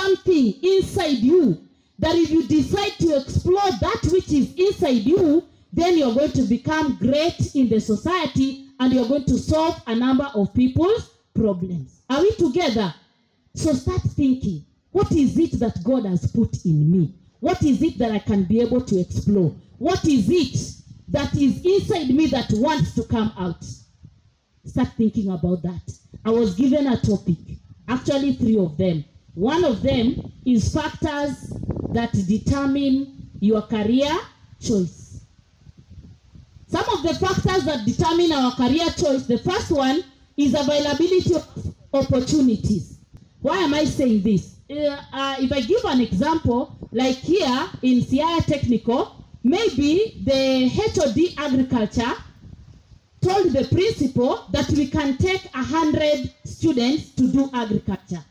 something inside you that if you decide to explore that which is inside you, then you're going to become great in the society and you're going to solve a number of people's problems. Are we together? So start thinking, what is it that God has put in me? What is it that I can be able to explore? What is it that is inside me that wants to come out? Start thinking about that. I was given a topic, actually 3 of them. One of them is factors that determine your career choice. Some of the factors that determine our career choice, the first one is availability of opportunities. Why am I saying this? If I give an example, like here in Siaya Technical, maybe the HOD agriculture told the principal that we can take 100 students to do agriculture.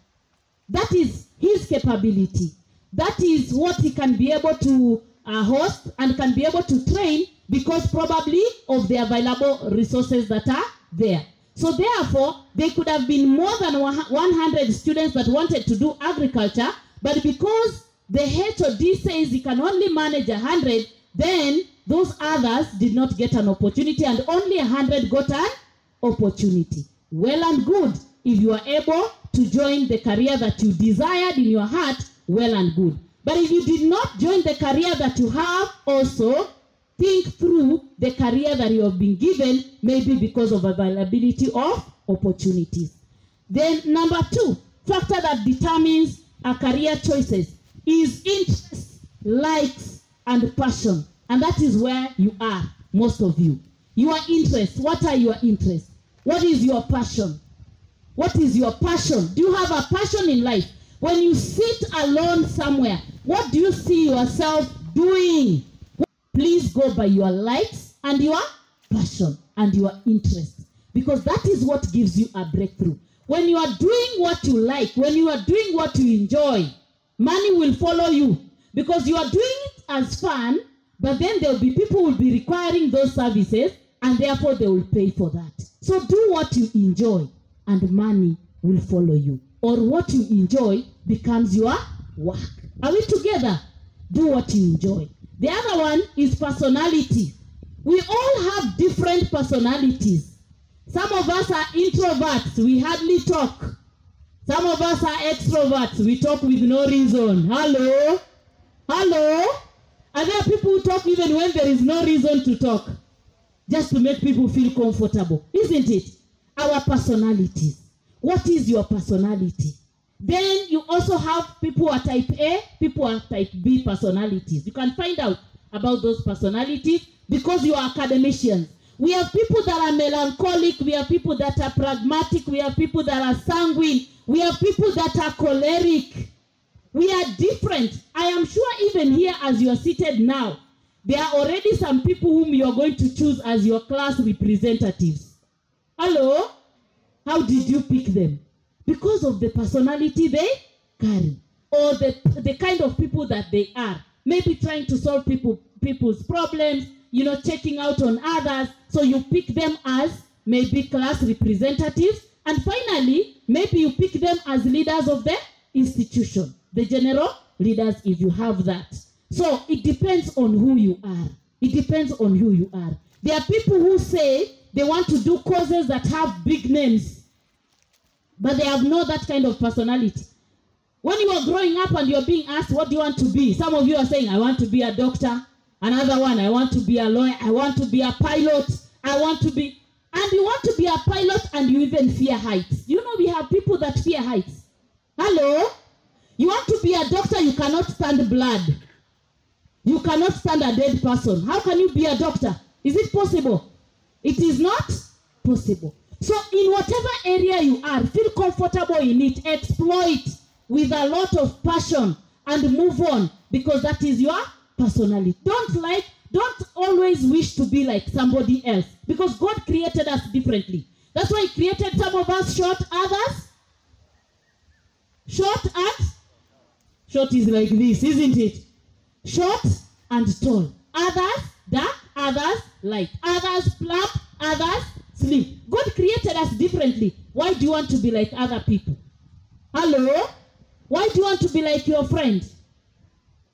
That is his capability. That is what he can be able to host and can be able to train because probably of the available resources that are there. So therefore, there could have been more than 100 students that wanted to do agriculture, but because the HOD says he can only manage 100, then those others did not get an opportunity and only 100 got an opportunity. Well and good. If you are able to join the career that you desired in your heart, well and good. But if you did not join the career that you have, also think through the career that you have been given, maybe because of availability of opportunities. Then number 2, factor that determines our career choices is interest, likes, and passion. And that is where you are, most of you. Your interests, what are your interests? What is your passion? What is your passion? Do you have a passion in life? When you sit alone somewhere, what do you see yourself doing? Please go by your likes and your passion and your interest, because that is what gives you a breakthrough. When you are doing what you like, when you are doing what you enjoy, money will follow you because you are doing it as fun, but then there will be people who will be requiring those services and therefore they will pay for that. So do what you enjoy and money will follow you. Or what you enjoy becomes your work. Are we together? Do what you enjoy. The other one is personality. We all have different personalities. Some of us are introverts. We hardly talk. Some of us are extroverts. We talk with no reason. Hello? Hello? And there are people who talk even when there is no reason to talk, just to make people feel comfortable. Isn't it? Our personalities. What is your personality? Then you also have people who are type A, people who are type B personalities. You can find out about those personalities because you are academicians. We have people that are melancholic. We have people that are pragmatic. We have people that are sanguine. We have people that are choleric. We are different. I am sure even here as you are seated now, there are already some people whom you are going to choose as your class representatives. Hello? How did you pick them? Because of the personality they carry, or the kind of people that they are. Maybe trying to solve people's problems, checking out on others. So you pick them as maybe class representatives. And finally, maybe you pick them as leaders of the institution, the general leaders if you have that. So it depends on who you are. It depends on who you are. There are people who say they want to do causes that have big names, but they have no that kind of personality. When you are growing up and you're being asked, what do you want to be? Some of you are saying, I want to be a doctor. Another one, I want to be a lawyer. I want to be a pilot. I want to be... And you want to be a pilot and you even fear heights. We have people that fear heights. Hello? You want to be a doctor, you cannot stand blood. You cannot stand a dead person. How can you be a doctor? Is it possible? It is not possible. So in whatever area you are, feel comfortable in it, exploit with a lot of passion and move on, because that is your personality. Don't always wish to be like somebody else, because God created us differently. That's why he created some of us short, others short, and short is like this, isn't it? Short and tall. Others dark, others light, others plump, others slim. God created us differently. Why do you want to be like other people? Hello? Why do you want to be like your friend?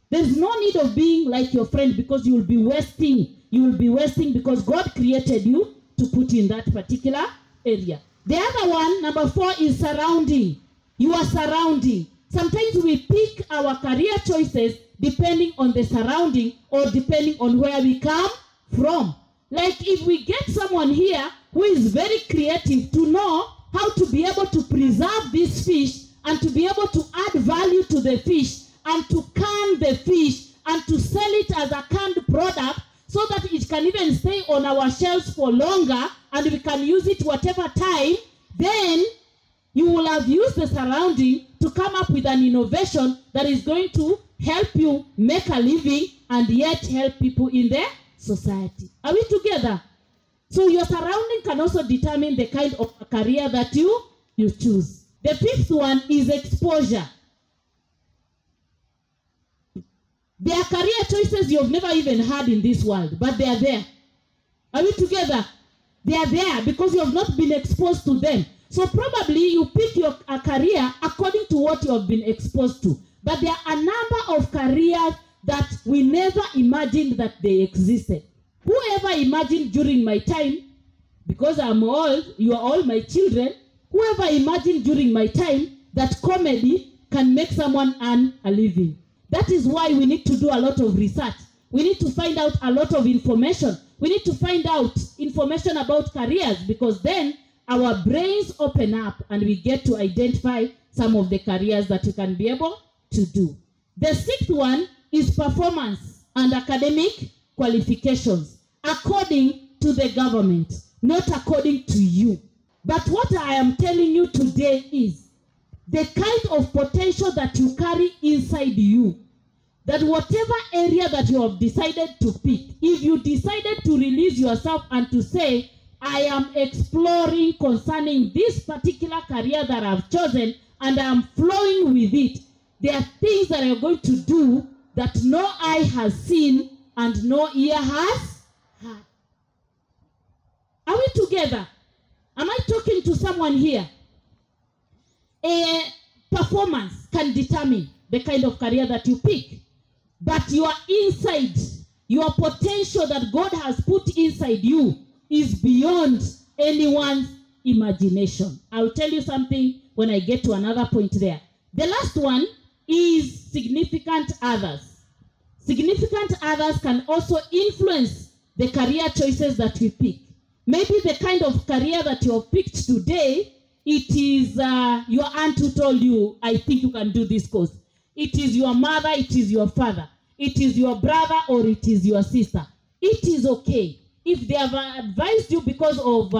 There's no need of being like your friend, because you will be wasting. You will be wasting because God created you to put in that particular area. The other one, number 4, is surrounding. You are surrounding. Sometimes we pick our career choices depending on the surrounding or depending on where we come from. Like if we get someone here who is very creative to know how to be able to preserve this fish and to be able to add value to the fish and to can the fish and to sell it as a canned product so that it can even stay on our shelves for longer and we can use it whatever time, then you will have used the surrounding to come up with an innovation that is going to help you make a living and yet help people in the society. Are we together? So your surrounding can also determine the kind of career that you choose. The 5th one is exposure. There are career choices you have never even had in this world, but they are there. Are we together? They are there because you have not been exposed to them. So probably you pick a career according to what you have been exposed to. But there are a number of careers that we never imagined that they existed. Whoever imagined during my time, because I'm old, you are all my children, whoever imagined during my time that comedy can make someone earn a living? That is why we need to do a lot of research. We need to find out a lot of information. We need to find out information about careers, because then our brains open up and we get to identify some of the careers that we can be able to do. The 6th one is performance and academic qualifications according to the government, not according to you. But what I am telling you today is the kind of potential that you carry inside you, that whatever area that you have decided to pick, if you decided to release yourself and to say, I am exploring concerning this particular career that I've chosen and I'm flowing with it, there are things that you're going to do that no eye has seen and no ear has heard. Are we together? Am I talking to someone here? A performance can determine the kind of career that you pick. But your inside, your potential that God has put inside you is beyond anyone's imagination. I'll tell you something when I get to another point there. The last one is significant others. Significant others can also influence the career choices that we pick. Maybe the kind of career that you have picked today, it is your aunt who told you, I think you can do this course. It is your mother, it is your father, it is your brother, or it is your sister. It is okay. If they have advised you because of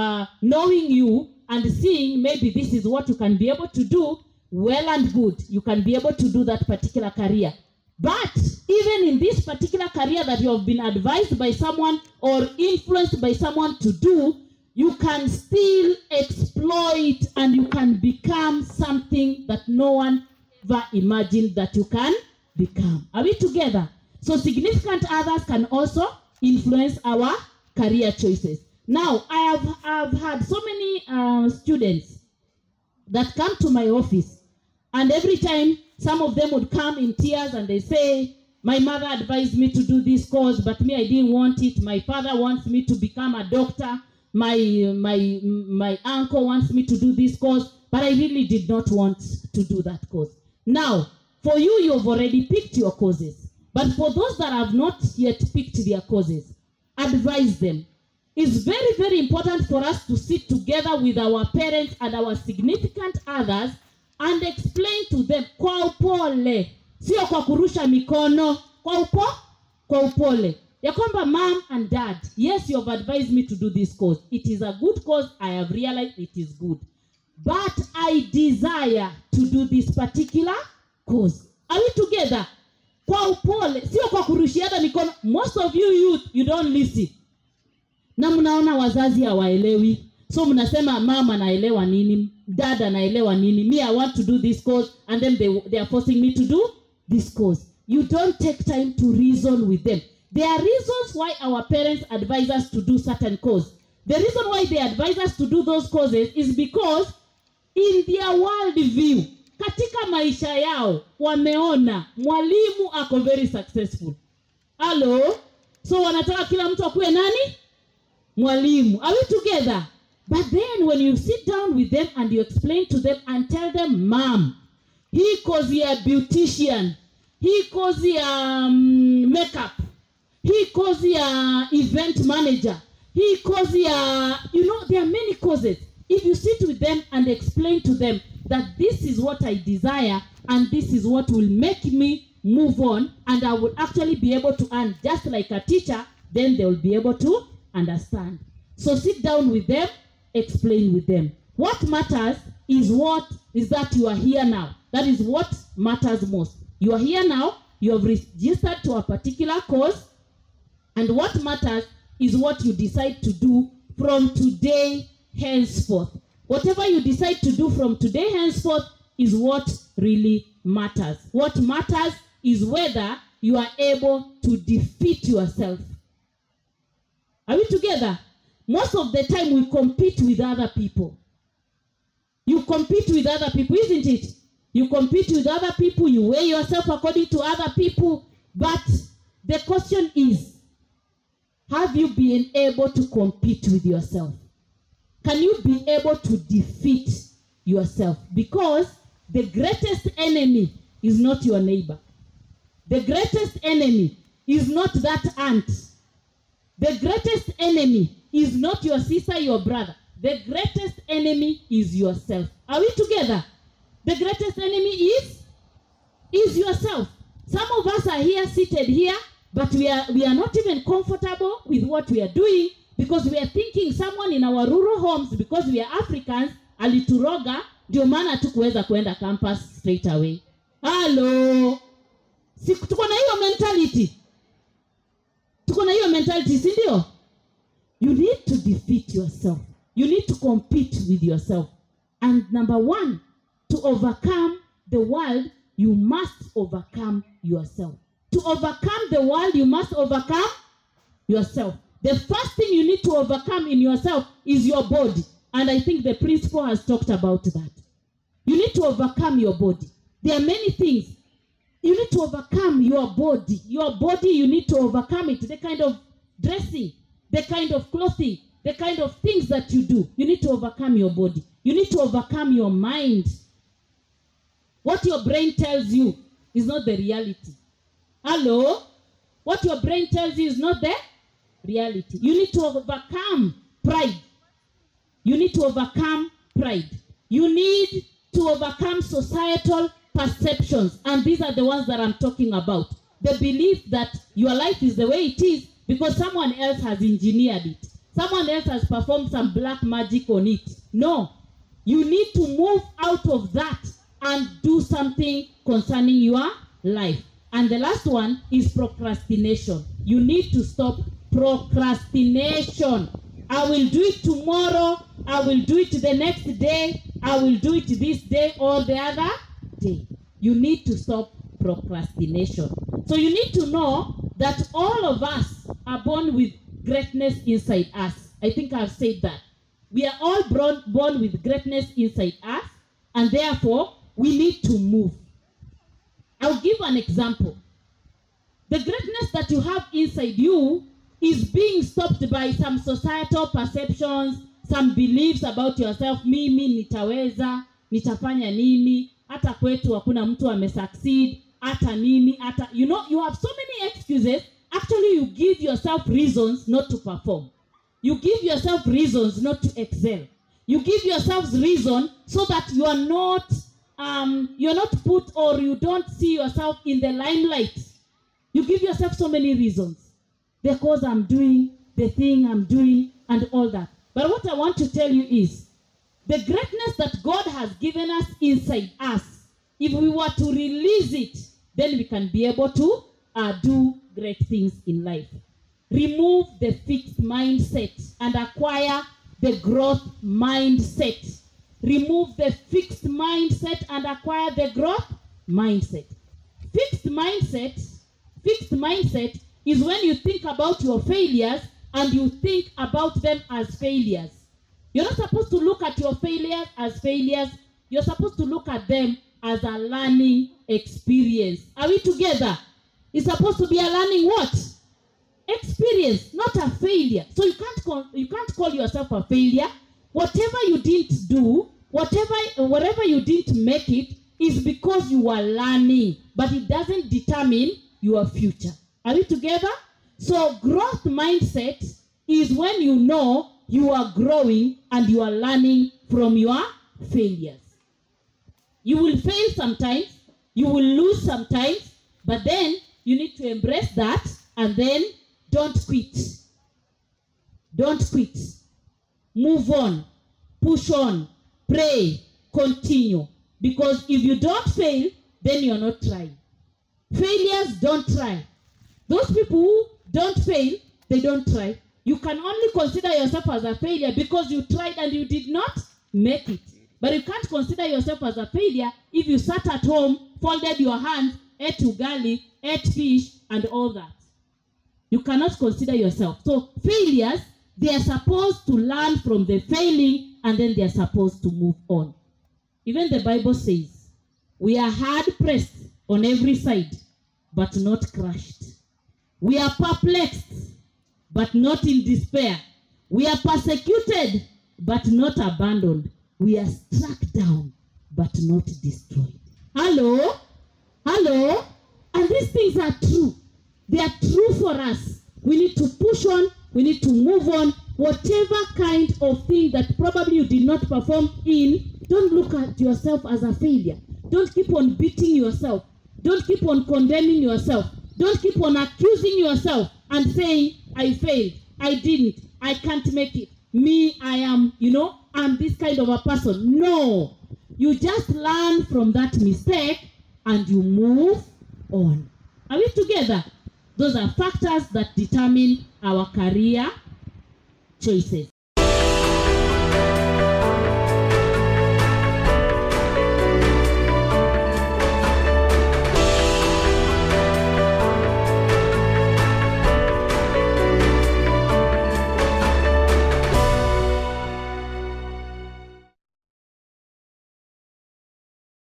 knowing you and seeing maybe this is what you can be able to do, well and good. You can be able to do that particular career. But even in this particular career that you have been advised by someone or influenced by someone to do, you can still exploit and you can become something that no one ever imagined that you can become. Are we together? So significant others can also influence our career choices. Now, I've had so many students that come to my office, and every time some of them would come in tears and they say, my mother advised me to do this course, but me, I didn't want it. My father wants me to become a doctor. My uncle wants me to do this course, but I really did not want to do that course. Now, for you, you've already picked your courses. But for those that have not yet picked their courses, advise them. It's very, very important for us to sit together with our parents and our significant others and explain to them kwa upole, sio kwa kurusha mikono, kwa upole. Ya kwamba mom and dad, yes, you have advised me to do this course. It is a good course. I have realized it is good. But I desire to do this particular course. Are we together? Kwa upole, sio kwa kurushiana mikono. Most of you youth, you don't listen. Na mnaona wazazi hawaelewi. So mnasema mama anaelewa nini, dad anaelewa nini. Me, I want to do this course, and then they are forcing me to do this course. You don't take time to reason with them. There are reasons why our parents advise us to do certain courses. The reason why they advise us to do those courses is because in their world view, katika maisha yao wameona mwalimu ako very successful. Hello? So wanataka kila mtu akuwe nani? Mwalimu. Are we together? But then when you sit down with them and you explain to them and tell them, Mom, he calls you a beautician, he calls you makeup, he calls you event manager, he calls you, there are many causes. If you sit with them and explain to them that this is what I desire and this is what will make me move on and I will actually be able to earn just like a teacher, then they will be able to understand. So sit down with them, explain with them. What matters is that you are here now. That is what matters most. You are here now, you have registered to a particular course, and what matters is what you decide to do from today henceforth. Whatever you decide to do from today henceforth is what really matters. What matters is whether you are able to defeat yourself. Are we together? Most of the time we compete with other people. You compete with other people, isn't it? You compete with other people, you weigh yourself according to other people. But the question is, have you been able to compete with yourself? Can you be able to defeat yourself? Because the greatest enemy is not your neighbor. The greatest enemy is not that aunt. The greatest enemy is not your sister, your brother. The greatest enemy is yourself. Are we together? The greatest enemy is yourself. Some of us are here, seated here, but we are not even comfortable with what we are doing because we are thinking someone in our rural homes, because we are Africans, alituroga, ndio maana tukuweza kuenda campus straight away. Hello. Tuko na hiyo mentality. Tuko na hiyo mentality, si ndio? You need to defeat yourself. You need to compete with yourself. And number one, to overcome the world, you must overcome yourself. To overcome the world, you must overcome yourself. The first thing you need to overcome in yourself is your body. And I think the principal has talked about that. You need to overcome your body. There are many things. You need to overcome your body. Your body, you need to overcome it. The kind of dressing, the kind of clothing, the kind of things that you do. You need to overcome your body. You need to overcome your mind. What your brain tells you is not the reality. Hello? What your brain tells you is not the reality. You need to overcome pride. You need to overcome pride. You need to overcome societal perceptions. And these are the ones that I'm talking about. The belief that your life is the way it is because someone else has engineered it. Someone else has performed some black magic on it. No. You need to move out of that and do something concerning your life. And the last one is procrastination. You need to stop procrastination. I will do it tomorrow. I will do it the next day. I will do it this day or the other day. You need to stop procrastination. So you need to know that all of us are born with greatness inside us. I think I've said that. We are all born with greatness inside us, and therefore we need to move. I'll give an example. The greatness that you have inside you is being stopped by some societal perceptions, some beliefs about yourself. Mimi nitaweza, nitafanya nini, hata kwetu hakuna mtu amesucceed, hata nini, hata, you have so many excuses. Actually, you give yourself reasons not to perform. You give yourself reasons not to excel. You give yourselves reason so that you are not put, or you don't see yourself in the limelight. You give yourself so many reasons. The cause I'm doing, the thing I'm doing, and all that. But what I want to tell you is, the greatness that God has given us inside us, if we were to release it, then we can be able to do great things in life. Remove the fixed mindset and acquire the growth mindset. Remove the fixed mindset and acquire the growth mindset. Fixed mindset is when you think about your failures and you think about them as failures. You're not supposed to look at your failures as failures. You're supposed to look at them as a learning experience. Are we together? It's supposed to be a learning what? Experience, not a failure. So you can't call yourself a failure. Whatever you didn't do, whatever you didn't make it, is because you are learning, but it doesn't determine your future. Are we together? So growth mindset is when you know you are growing and you are learning from your failures. You will fail sometimes, you will lose sometimes, but then you need to embrace that and then don't quit. Don't quit. Move on. Push on. Pray. Continue. Because if you don't fail, then you're not trying. Failures don't try. Those people who don't fail, they don't try. You can only consider yourself as a failure because you tried and you did not make it. But you can't consider yourself as a failure if you sat at home, folded your hands, ate ugali, ate fish, and all that. You cannot consider yourself. So failures, they are supposed to learn from the failing and then they are supposed to move on. Even the Bible says, we are hard pressed on every side, but not crushed. We are perplexed, but not in despair. We are persecuted, but not abandoned. We are struck down, but not destroyed. Hello? Hello? And these things are true. They are true for us. We need to push on. We need to move on. Whatever kind of thing that probably you did not perform in, don't look at yourself as a failure. Don't keep on beating yourself. Don't keep on condemning yourself. Don't keep on accusing yourself and saying, I failed, I didn't, I can't make it. Me, I am, I'm this kind of a person. No. You just learn from that mistake and you move on. Are we together? Those are factors that determine our career choices.